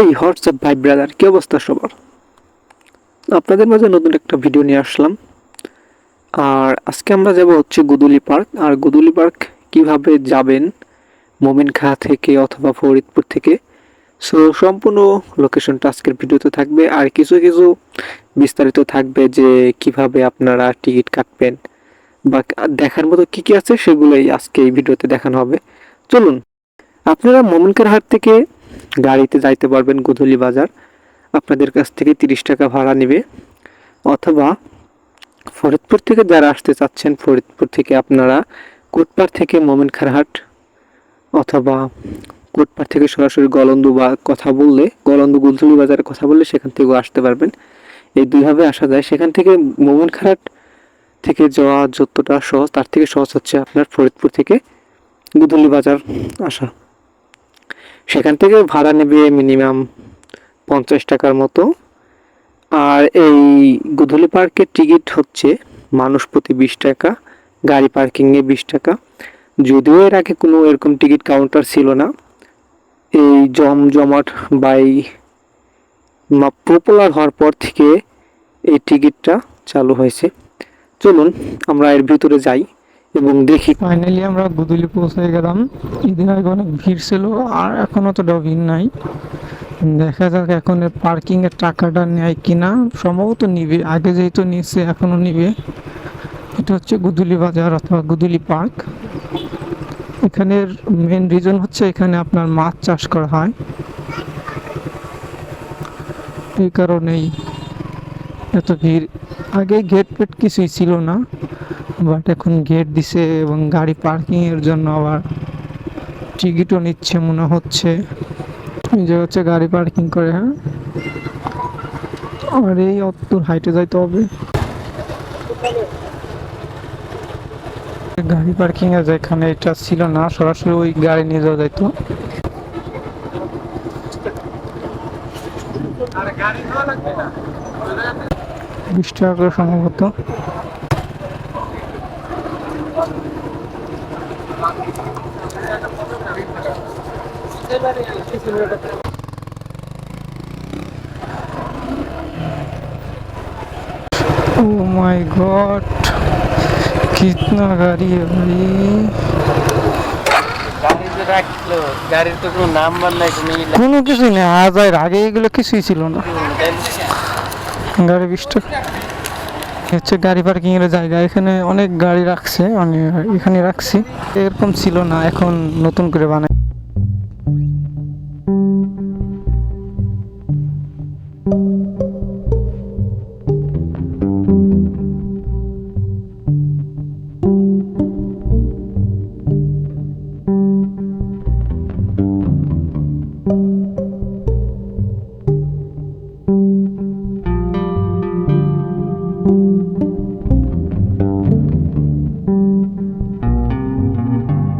এই হোয়াটসঅ্যাপ ভাই ব্রাদার, কি অবস্থা সবার? আপনাদের মাঝে নতুন একটা ভিডিও নিয়ে আসলাম। আর আজকে আমরা যাব হচ্ছে গুদুলি পার্ক। আর গুদুলি পার্ক কিভাবে যাবেন মোমিন খাঁ থেকে অথবা ফরিদপুর থেকে, সো সম্পূর্ণ লোকেশনটা আজকের ভিডিওতে থাকবে। আর কিছু কিছু বিস্তারিত থাকবে যে কিভাবে আপনারা টিকিট কাটবেন বা দেখার মতো কি কি আছে সেগুলোই আজকে এই ভিডিওতে দেখানো হবে। চলুন, আপনারা মোমিনখার হাট থেকে গাড়িতে যাইতে পারবেন গুদুলি বাজার। আপনাদের কাছ থেকে 30 টাকা ভাড়া নেবে। অথবা ফরিদপুর থেকে যারা আসতে চাচ্ছেন, ফরিদপুর থেকে আপনারা কোটপাড় থেকে মোমিনখার হাট অথবা কোটপাড় থেকে সরাসরি গলন্দু বা কথা বললে গলন্দু গুলতুলি বাজারের কথা বললে সেখান থেকেও আসতে পারবেন। এই দুইভাবে আসা যায়। সেখান থেকে মোমিনখার হাট থেকে যাওয়া যতটা সহজ, তার থেকে সহজ হচ্ছে আপনার ফরিদপুর থেকে গুদুলি বাজার আসা। সেখান থেকে ভাড়া নেবে মিনিমাম 50 টাকার মতো। আর এই গুদুলি পার্কের টিকিট হচ্ছে মানুষ প্রতি 20 টাকা, গাড়ি পার্কিংয়ে 20 টাকা। যদিও এর আগে কোনো এরকম টিকিট কাউন্টার ছিল না, এই জমজমাট বাই পপুলার হওয়ার পর থেকে এই টিকিটটা চালু হয়েছে। চলুন আমরা এর ভিতরে যাই এবং দেখি। ফাইনালি আমরা গুদুলি পৌঁছে গেলাম। ঈদের আগে অনেক ভিড় ছিল, আর এখন অতটাও ভিড় নাই। দেখা যাক এখন পার্কিং এর টাকাটা নেয় কিনা। সম্ভবত নিবে, আগে যেহেতু নিচ্ছে এখনো নিবে। এটা হচ্ছে গুদুলি বাজার অথবা গুদুলি পার্ক। এখানের মেন রিজন হচ্ছে এখানে আপনার মাছ চাষ করা হয়, এই কারণেই এত ভিড়। আগে গেট ফেট কিছুই ছিল না, বাট এখন গেট দিছে এবং গাড়ি পার্কিং এর জন্য আবার টিকিটও নিচ্ছে মনে হচ্ছে। এই যে হচ্ছে গাড়ি পার্কিং করে। হ্যাঁ, আর এই অত হাইটে যাইতে হবে। গাড়ি পার্কিং এর যেখানে এটা ছিল না, সরাসরি ওই গাড়ি নিয়ে যাওয়া যাইতো। 20 টাকা করে সম্ভবত। ओ माय गॉड, कितना गाड़ी है भाई। গাড়ির তো কোনো নাম্বার নাই, কোনো কিছুই নেই। আজ এর আগে এগুলো কিছুই ছিল না। গাড়ি 20 টাকা হচ্ছে গাড়ি পার্কিং এর জায়গা। এখানে অনেক গাড়ি রাখছে, এখানে রাখছি। এরকম ছিল না, এখন নতুন করে বানায়।